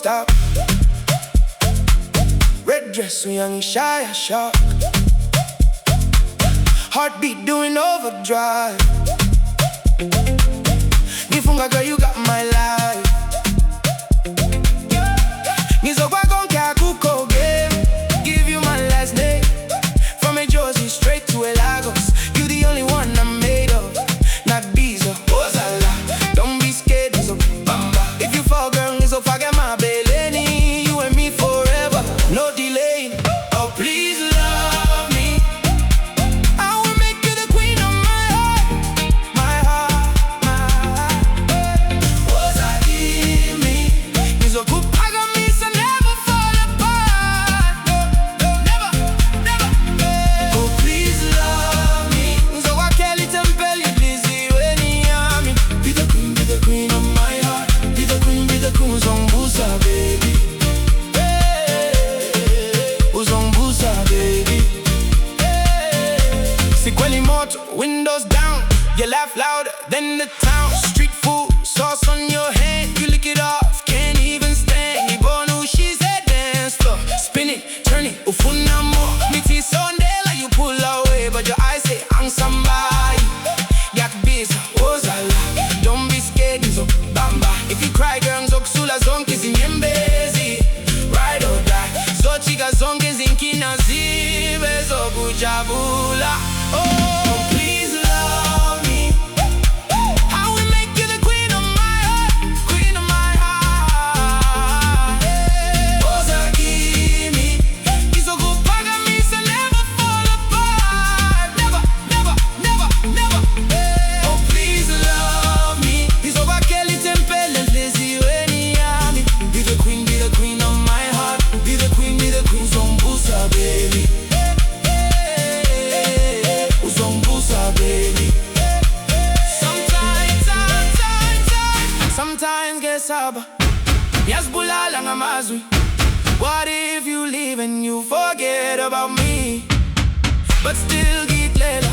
stop. Red dress, so young, shy, a shock. Heartbeat doing overdrive. Nifunga girl, you got my life. Nizokwa konka kuko game. Give you my last name. From a Jersey straight to a Lagos. You the only one I'm made of. Not Biza, Ozala. Don't be scared, Nizo Bamba. If you fall, girl, Nizo forget my beleni. You and me forever, no delay. Oh, please love me. I will make you the queen of my heart. My heart, my heart. Oza me. Nizo kupaga me, so never fall apart. No, never, never. Oh, please love me. Nizo wakeli tempeli busy when you are me. Be the queen of my heart. Be the queen, uzombusa, baby. Uzombusa, baby. Sikweli moto, windows down. You laugh louder than the town. Street food, sauce on your hand. You lick it off, can't even stand. You born who she said dance floor. Spin it, turn it, ufuna mo. Niti Sunday like you pull away, but your eyes say I'm somebody. Yak busy, ozala. Don't be scared, Nizo Bamba. If you cry, girl, Nzokusula zonke zinyembezi. Ride or die. Zochika zonke zinkina zibe zokujabula. Oh, please love me. I will make you the queen of my heart. Queen of my heart. Oza me. Izokupaga me, so never fall apart. Never, never, never, never. Oh, please love me. Izobakeli tempele lazy when you are me. Be the queen of my heart. Be the queen, uzombusa, baby. Uzombusa, baby. Sometimes get sober. Yazbulala ngamazwi. What if you leave and you forget about me? But still get lela.